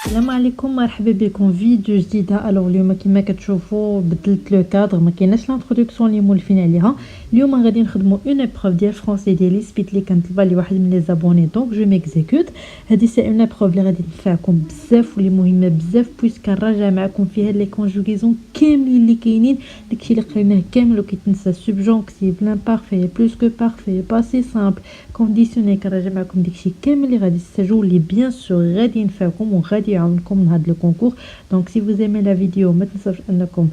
السلام عليكم، مرحبا بكم فيديو جديده. اليوم كما كتشوفوا بدلت لو كادر، ما كايناش لانتروداكسيون اللي مولفين عليها. اليوم غادي نخدموا اون ايبروف ديال فرونسي ديالي سبيت لي كانت طلبها لي واحد من لي زابوني، دونك جو ميكزيكوت. هذه سي اون ايبروف اللي غادي تنفعكم بزاف واللي مهمه بزاف، بويسك نراجع معكم فيها لي كونجوغيزون كاملين اللي كاينين، داكشي اللي قريناه كامل وكيتنسى. سوبجونكتيف، لامبارفي، بلوس كو بارفي، باسي سامبل، كونديسيوني، كنراجع معكم داكشي كامل اللي غادي تستاجو اللي بيان سور غادي ينفعكم وغادي يعاونكم من هذا لو كونكور. دونك سي فوز ايمي لا فيديو ما تنساوش انكم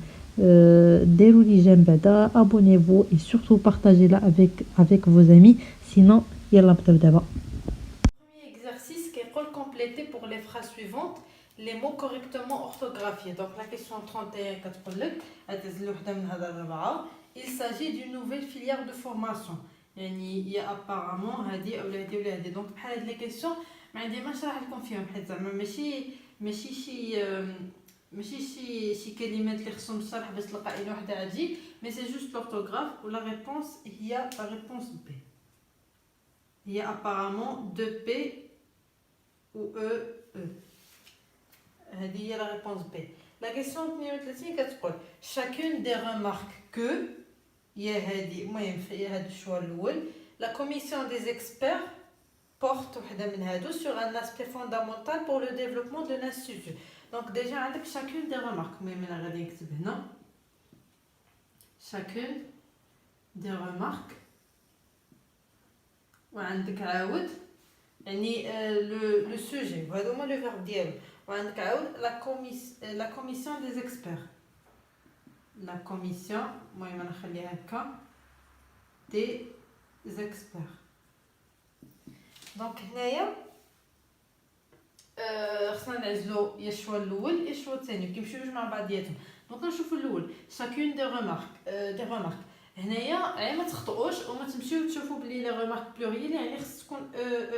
ديروا لي جيم بعدا، abonnez-vous et surtout partagez-la avec vos amis. Sinon يلا نبداو دابا. Premier exercice qui est compléter pour les phrases suivantes les mots correctement orthographiés. Donc la question 31 كتقول لك هتهز وحده من هذا الربعه. Il s'agit d'une nouvelle filière de formation. يعني هي apparemment هذه او هذه ولا هذه. دونك بحال هاد لي كيسيون ما عندي ما نشرح لكم فيهم، حيت زعما ماشي شي كلمات اللي خصهم الشرح باش تلقى اي وحده عادي، مي سي جوست لورثوغراف. ولا ريبونس هي لا ريبونس بي، هي apparemment 2 P ou E. هذه هي la réponse B. La question 32 كتقول chacune des remarques que هي هذه المهم هي هذا الشوار الاول. La commission des experts porte وحده من هادو sur un aspect fondamental pour le développement de l'institut. Donc déjà عندك chacune des remarques، المهم انا غادي نكتب هنا chacune des remarques، وعندك عاود يعني لو سوجي وهذا هما لو فيرب ديالو، وعندك عاود لا كوميسيون دي زيكسبير، لا كوميسيون المهم انا نخليها هكا دي زيكسبير. دونك هنايا خصنا نعزلو يا الشوا الاول يا الشوا الثاني كيمشيو جوج مع بعضياتهم. دونك نشوفوا الاول شاكون دي رومارك. هنايا غير ما تخطئوش وما تمشيو تشوفوا بلي لي رومارك بلوريال يعني خص تكون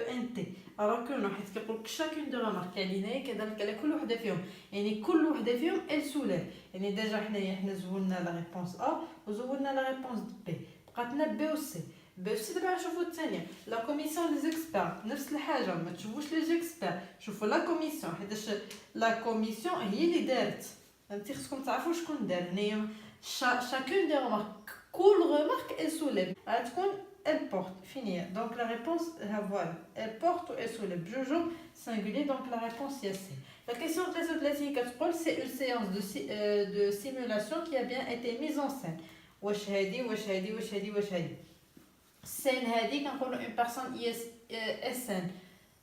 ان تي اراكو، حيت كيقول لك شاكون دي رومارك يعني هنايا كذلك على كل وحده فيهم، يعني كل وحده فيهم ال سولير. يعني ديجا حنا زولنا لا ريبونس ا وزولنا لا ريبونس بي، بقات لنا بي و سي. باش دابا نشوفوا الثانيه لا كوميسيون دي زيكسبير، نفس الحاجه ما تشوفوش لي زيكسبير، شوفوا لا كوميسيون، حيتاش لا كوميسيون هي اللي دارت، فهمتي؟ خصكم تعرفوا شكون دار. هنايا شاكون دي رومارك، كل رومارك ال سوليب غتكون ال بورت فينيا. دونك لا ريبونس ها فوالا ال بورت و ال سوليب بجوجو سينغولي. دونك لا ريبونس هي سي. La question 33 كتقول c'est une séance de simulation qui a bien été mise en scène. واش هادي السين هادي كنقولوا اون بيرسون اس ان،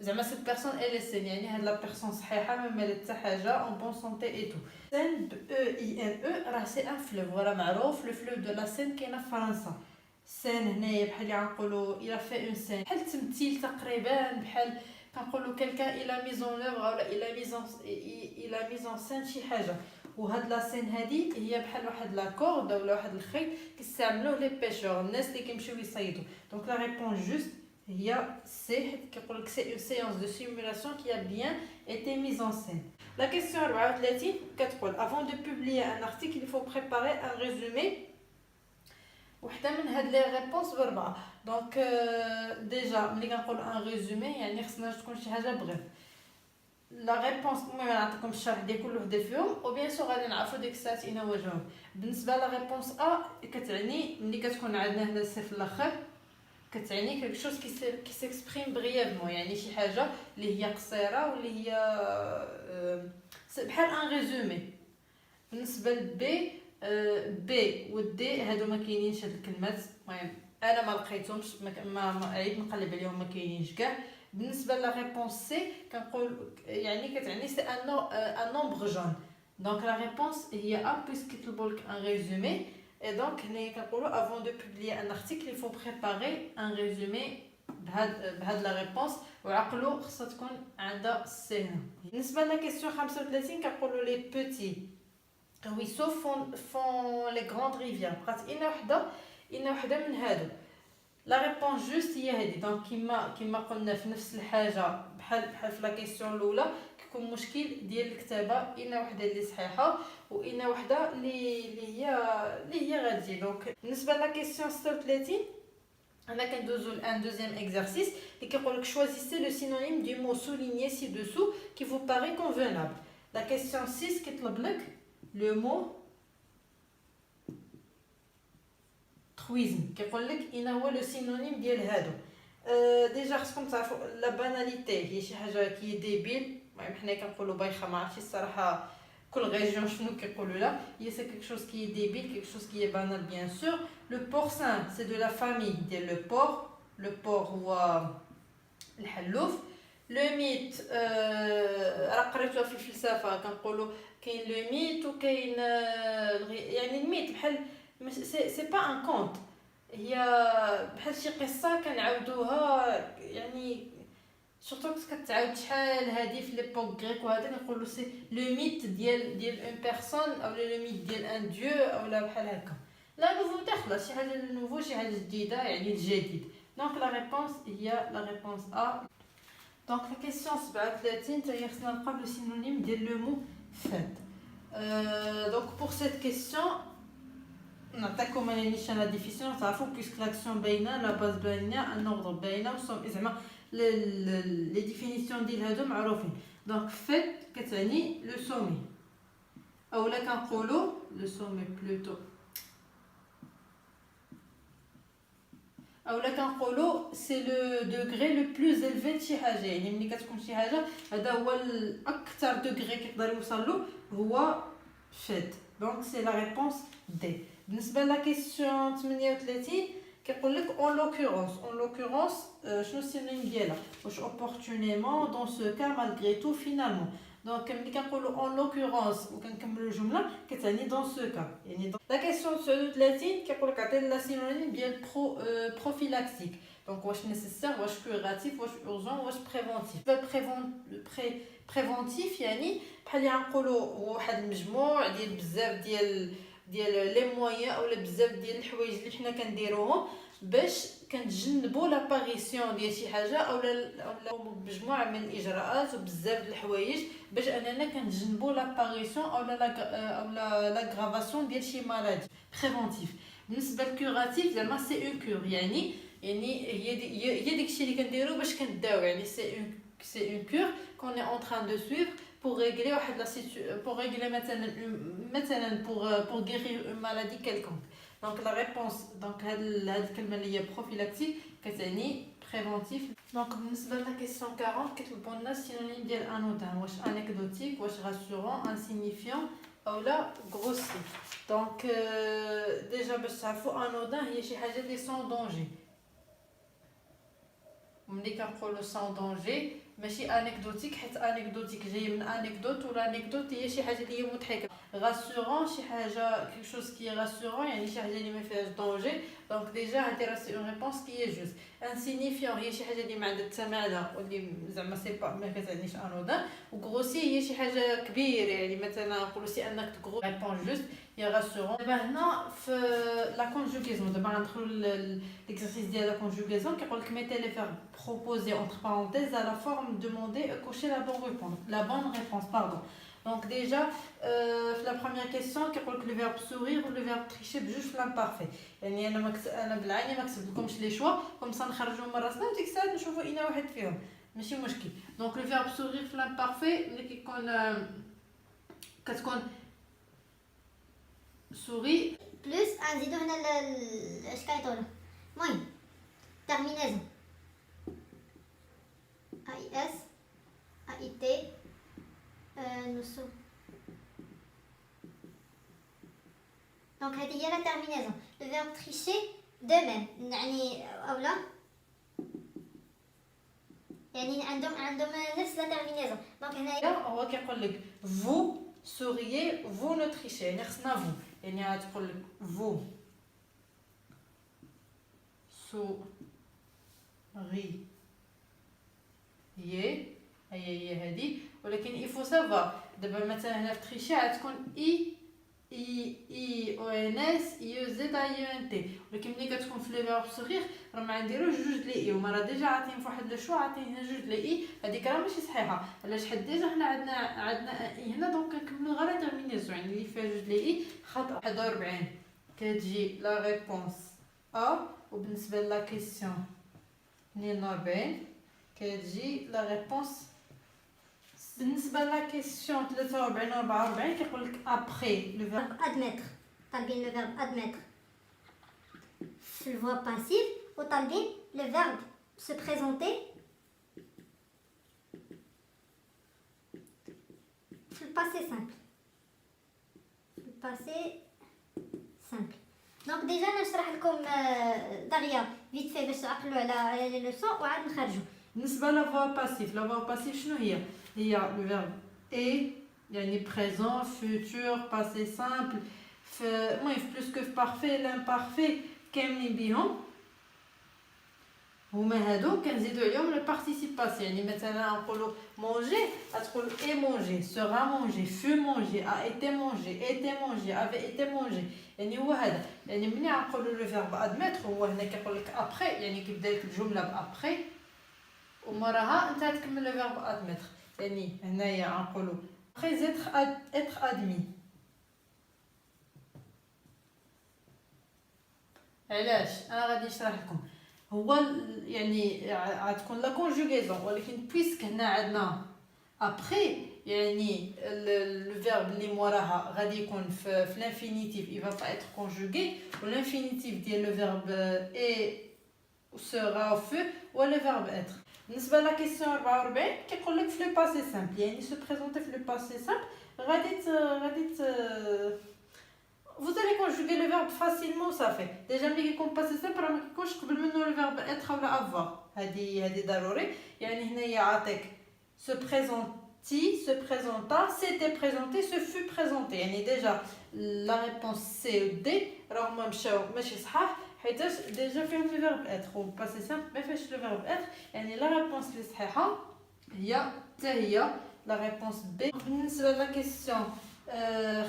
زعما سيت بيرسون ال اس ان يعني هاد لا بيرسون صحيحه ما مالت حتى حاجه اون بون سونتي اي تو. سين ب او اي ان او راه سي ان فلوف، ولا معروف لو فلوف دو لا سين كاينه في فرنسا. سين هنايا بحال اللي غنقولوا الى في اون سين بحال تمثيل تقريبا، بحال كنقولوا كلكان الى ميزون لوغ ولا الى ميزون سين شي حاجه. وهاد لا سين هادي هي بحال واحد لا كورد ولا واحد الخيط كيستعملوه لي بيشور، الناس اللي كيمشيو يصيدوا. دونك لا ريبونس جوست هي سي، حيت كيقول لك سي اون سيونس دو سيمولاسيون كي ا بيان ايتي ميز ان سين. لا كيسيون 34 كتقول افون دو بوبليي ان ارتيكل il faut préparer un résumé. وحده من هاد لي ريبونس بربعه. دونك ديجا ملي كنقول ان ريزومي يعني خصنا تكون شي حاجه بغيف. لا ريبونس المهم نعطيكم الشرح ديال كل وحده فيهم، وبيان سور غادي نعرفوا ديك الساعات اين هو جاوب. بالنسبه لا ريبونس ا كتعني ملي كتكون عندنا هنا سي في الاخر كتعني كلشي شوز كي سيكسبريم بريفمون، يعني شي حاجه اللي هي قصيره واللي هي بحال ان ريزومي. بالنسبه لبي بي والدي هادو ما كاينينش هاد الكلمات، المهم انا ما لقيتهمش، ما عيد نقلب عليهم ما كاينينش كاع. بالنسبه لا ريبونس سي كنقول يعني كتعني سي ان نومبر جون. دونك لا ريبونس هي ا بويسك كيطلبوا لك ان ريزومي. اي دونك هنايا كنقولوا افون دو بوبليي ان ارتيكل il faut préparer un résumé بهاد لا ريبونس، وعقلو خصها تكون عندها سي هنا. بالنسبه لا كيسيون 35 كنقولوا لي بوتي ruisseaux font les grandes rivières. بقات إنا وحده من هادو. لا ريبونس جوست هي هادي. دونك كيما قلنا في نفس الحاجه بحال في لا كيسيون الاولى كيكون مشكل ديال الكتابه، إنا وحده اللي صحيحه وإنا وحده اللي هي غادي. دونك بالنسبه لا كيسيون 36 هنا كندوزو لان دوزيام اكزرسيس اللي كيقول لك choisissez le synonyme du mot souligné ci-dessous qui vous paraît convenable. La question 6 كيطلب لك le mot truisme كيقول لك اين هو لو سينونيم ديال هادو. ديجا خصكم تعرفوا لا باناليتي هي شي حاجه كي ديبيل، المهم حنا كنقولوا بايخه، ما عرفتش الصراحه كل ريجيون شنو كيقولوا لها. هي سي كيك شوز كي ديبيل، كيك شوز كي بانال بيان سور. لو بورسان سي دو لا فامي ديال لو بور، لو بور هو الحلوف. لو ميت راه قريتوها في الفلسفه، كنقولوا كاين لو ميت وكاين يعني الميت بحال سي با ان كونت، هي بحال شي قصه كنعاودوها، يعني سورتو كتعاود شحال هادي في ليبوك غريك وهذا كنقولوا سي لو ميت ديال اون بيرسون او لو ميت ديال ان ديو او لا بحال هكا. لا نوفوتي خلاص شي حاجه نوفو، شي حاجه جديده يعني الجديد. دونك لا ريبونس هي لا ريبونس ا. دونك لا كيسيون 37 حتى هي خصنا نلقاو لو سينونيم ديال لو مو فات. دونك بور سيت كيسيون نعطيكم انا نيشان لا ديفيسيون تعرفوا بيسك لاكسيون باينه، لا باز باينه، ان اوردر باينه، وصوم زعما لي ديفينيسيون ديال هادو معروفين. دونك فيت كتعني لو سومي، اولا كنقولوا لو سومي بلوتو، اولا كنقولوا سي لو دوغري لو بلوز الفي شي حاجه، يعني ملي كتكون شي حاجه هذا هو الاكثر دوغري كيقدر يوصل له هو فيت. دونك سي لا ريبونس دي. بالنسبه لا كيسيون 38 كيقول لك اون لوكورونس شنو السينونيم ديالها، واش اوبورتونيمون دون سو كا مالغري تو فينالمون. دونك ملي كنقولوا اون لوكورونس وكنكملوا الجمله كتعني دون سو كا، يعني لا كيسيون 39 كيقول لك عطينا لا سينونيم ديال بروفيلاكسيك. دونك واش نيسيسير، واش كوراتيف، واش اورجون، واش بريفونتيف يعني بحال اللي غنقولوا هو واحد المجموع ديال بزاف ديال لي مويان اولا بزاف ديال الحوايج اللي حنا كنديروهم باش كنتجنبوا لاباريسيون ديال شي حاجه اولا مجموعه من الاجراءات وبزاف د الحوايج باش اننا كنتجنبوا لاباريسيون اولا لا غرافاسيون ديال شي مالادي. بريفونتيف. بالنسبه للكوراتيف زعما سي اون كور، يعني هي داكشي اللي كنديرو باش كنداو، يعني سي اون كور كون اي اون تران دو سويفر pour régler pour régler maintenant pour guérir une maladie quelconque. Donc la réponse donc هاد الكلمه اللي هي prophylactique كتعني préventif. Donc بالنسبه لا question 40 كيطلبوا لنا synonyme ديال anodin، واش anecdotique، واش rassurant، insignifiant او لا grossier. Donc déjà باش تعرفوا anodin هي شي حاجه اللي sans danger. ملي كنقولوا sans danger ماشي انكدوتيك، حيت انكدوتيك جاي من انكدوت، ولا انكدوت هي شي حاجه اللي هي مضحكه. غاسورون شي حاجه كيك شوز كي غاسورون يعني شي حاجه اللي ما فيهاش دونجي. دونك ديجا هادي راه سي اون ريبونس كي هي جوست. انسينيفيون هي شي حاجه اللي ما عندها حتى معنى واللي زعما سي با ما كتعنيش انودان. وغروسي هي شي حاجه كبيره، يعني مثلا نقولوا سي انك تغرو ريبونس جوست هي غاسورون. دابا هنا في لا كونجوغيزون، دابا غندخلوا ليكزارسيس ديال لا كونجوغيزون. كيقول لك ميتي لي فيرب proposé entre parenthèses à la forme demandée, cocher la bonne réponse. Pardon. Donc déjà, la première question, le verbe sourire ou le verbe tricher, juste l'imparfait. يعني أنا بالعين ما كتب لكمش لي شوا كوم سا نخرجوا من راسنا وديك الساعه نشوفوا اين واحد فيهم ماشي مشكل. دونك لو فيرب sourire في l'imparfait ملي كيكون كتكون سوري بلس نزيدو هنا اش كايطولو المهم terminaison AIS AIT نصو. دونك هذه هي لا terminaison. لو فيرب tricher de même يعني اولا يعني عندهم نفس لا terminaison. دونك هنايا هو كيقول لك vous souriez vous ne trichez، يعني خصنا vous، يعني غتقول لك vous souriez هي هذه. ولكن يفو سافا دابا مثلا هنا في تريشي غتكون اي او ان اس يو زد اي ان تي. ولكن ملي كتكون في لي فيرب سوغيغ راه ما عنديروش جوج لي اي، وما راه ديجا عاطين في واحد لو شو عاطين هنا جوج لي اي. هذيك راه ماشي صحيحه، علاش حيت ديجا حنا عندنا اي هنا. دونك كنكملوا غير لا تيرمينيزون يعني اللي فيها جوج لي اي خطا. 41 كتجي لا ريبونس ا وبالنسبه لا كيسيون 42 كتجي لا ريبونس. بالنسبه لا كيسيون 43 و 44 كيقول لك ابري لو فيرب admettre. طالبين le verbe admettre في الفوا باسيف وطالبين le verbe se présenter في الباسي simple. في الباسي simple. دونك ديجا نشرح لكم دغيا فيت في باش تعقلوا على لي لوسون وعاد نخرجوا. بالنسبه لا فوا باسيف، لا فوا باسيف شنو هي؟ هي لو فيرب اي يعني بريزون فوتور باسي سامبل. المهم في بلوس كو في بارفي لامبارفي كاملين بيهم هما هادو كنزيدو عليهم لو بارتيسيب باسي. يعني مثلا نقولوا مونجي غتقول اي مونجي، سورا مونجي، فو مونجي، ا ايتي مونجي، ايتي مونجي، افي ايتي مونجي. يعني هو هذا. يعني ملي نقولوا لو فيرب ادميتر هو هنا كيقول لك ابري، يعني كيبدا لك الجمله بابري وموراها انت تكمل لو فيرب ادميتر. يعني هنايا نقولوا ابري être admis. علاش انا غادي نشرح لكم. هو يعني غتكون لا كونجوغيزون، ولكن بويسك هنا عندنا ابري يعني لو فيرب اللي موراها غادي يكون في لانفينيتيف il va pas être conjugué. والانفينيتيف ديال لو فيرب اي سورا فو ولا فيرب être. بالنسبه لا كيسيون 44 كيقول لك في لو باسي سامبل يعني سو بريزونتي في لو باسي سامبل غادي vous allez conjuguer le verbe facilement ça fait. déjà ملي كيكون باسي سامبل راه ما كيكونش قبل منه لو فيرب être ولا avoir. هذه ضروري. يعني هنايا عاطيك se présenti, se présenta, s'était présenté, se fut présenté. يعني déjà la réponse C ou D راهما مشاو ماشي صحاح حيتاش ديجا فيهم لو فيرب être. و باسي سامبل ما فيهش لو فيرب être. يعني لا ريبونس اللي صحيحه هي حتى هي لا ريبونس بي. بالنسبه لا كيسيون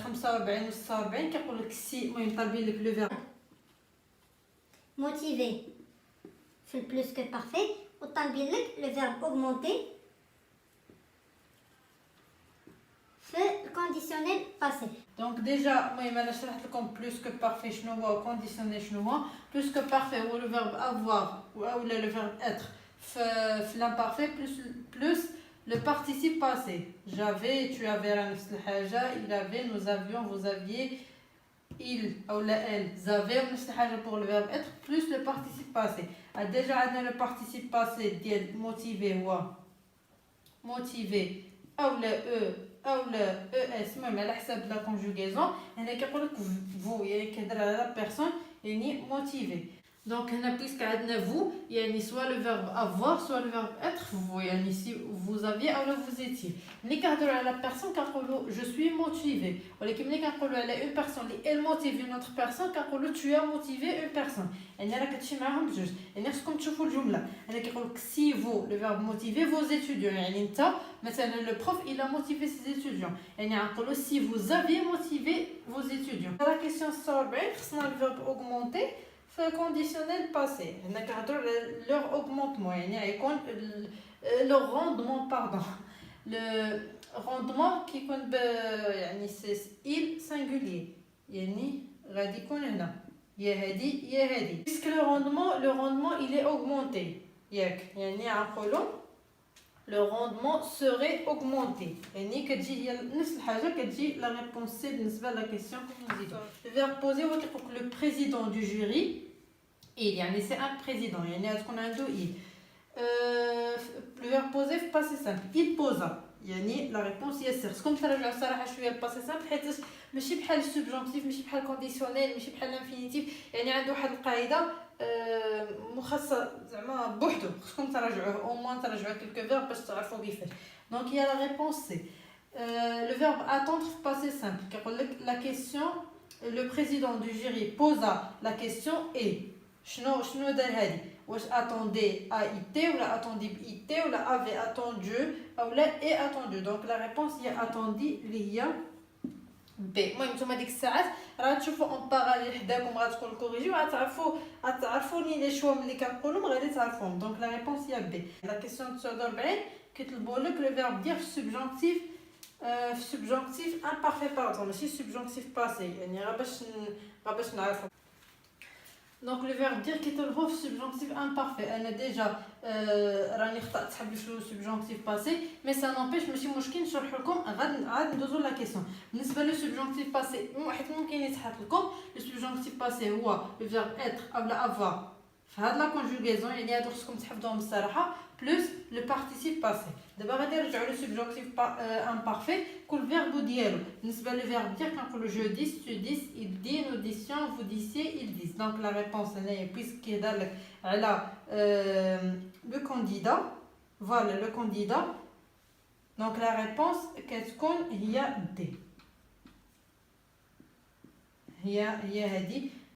45 و 46 كيقول لك سي المهم طالبين لك لو فيرب موتيفي في البلوس كو بارفي وطالبين لك لو فيرب اوغمونتي في الكونديسيونيل باسي. دونك ديجا المهم انا شرحت لكم بلوس كو بارفي شنو هو كونديسيونيل شنو هو. بلوس كو بارفي هو لو فيرب افوار ولا لو فيرب اتر في لامبارفي بلوس le participe passé. J'avais, tu avais راه نفس الحاجه. il avait, nous avions, vous aviez, il ou la elle avaient نفس الحاجه pour le verbe être plus le participe passé. déjà عندنا le participe passé ديال motivé هو motivé او لا او لا اس المهم على حساب لا كونجوغيزون. هنا كيقول لك vous يعني كيهضر على لا بيرسون يعني motivé. Donc هنا puisque عندنا vous يعني soit le verbe avoir soit le verbe être vous يعني si vous aviez ou là vous étiez. ملي كنهضروا على la personne كنقولوا je suis motivé. ولكن ملي كنقولوا على une personne اللي elle motive une autre personne كنقولوا tu as motivé une personne. يعني راه كتمشي معاهم بجوج. يعني خصكم تشوفوا الجمله. هنا كيقول لك si vous le verbe motiver vos étudiants. يعني انت مثلا le prof il a motivé ses étudiants. يعني نقولوا si vous aviez motivé vos étudiants. La question 46 خصنا le verbe augmenter في conditionnel passé. هنا كنهضروا على leur augmentement يعني يكون le rendement pardon. le rendement كيكون يعني سي il singulier يعني غادي يكون هنا يا هادي يا هادي. puisque le rendement il est augmenté ياك يعني نقولوا le rendement serait augmenté. يعني كتجي هي نفس الحاجه كتجي لا ريبونس سي بالنسبه لا كيسيون نزيدو. le verbe posé هو كيقول le président du jury il يعني c'est un président يعني غتكون عنده il. le verbe posé في passé simple il posa يعني لا ريبونس هي سي. خصكم تراجعوا الصراحه شويه الباسي سامبل حيت ماشي بحال السوبجونكتيف ماشي بحال الكونديسيونيل ماشي بحال الانفينيتيف. يعني عنده واحد القاعده مخصصه زعما بوحدو. خصكم تراجعوه او موان تراجعوا كلكو فيرب باش تعرفوا كيفاش. دونك هي لا ريبونس سي. le verbe attendre في passé simple كيقول لك la question le président du jury posa la question et شنو دار هادي واش attendait a été ولا attendait été ولا avait attendu ولا est attendu. donc la réponse هي attendit اللي هي بي. المهم نتوما ديك الساعات راه تشوفوا اون باراليل حداكم غتكون كوريجي وغتعرفوني لي شوا ملي كنقولهم غادي تعرفوهم. دونك لا ريبونس هي بي. لا كيسيون 49 كيطلبوا لك لو فيرب دير في السوبجونكتيف في السوبجونكتيف امبارفي باردون ماشي السوبجونكتيف باسي. يعني غير باش نعرفوا دونك لو فيرب دير كيطلبوه في سبجونكتيف امبارفي. انا ديجا راني خطات تحب في سبجونكتيف باسي مي سا نوبيش ماشي مشكل نشرح لكم. عاد ندوزو لا كيسيون. بالنسبه لو سبجونكتيف باسي واحد ممكن يتحط لكم لو سبجونكتيف باسي هو لو فيرب اتر اولا افوار في هاد لا كونجوغيزون، يعني هادو خصكم تحفظوهم بصراحه بلس لو بارتيسيب باسي. دابا غادي نرجعوا لو سبجونكتيف امبارفي كل فيرب ديالو. بالنسبه لو فيرب دير كنقولوا جو ديس تو ديس il dit nous disions vous disiez ils disent. دونك لا ريبونس هنايا بويسك كيهضر لك على لو كانديدا فوالا لو كانديدا دونك لا ريبونس كتكون هي دي. هي هادي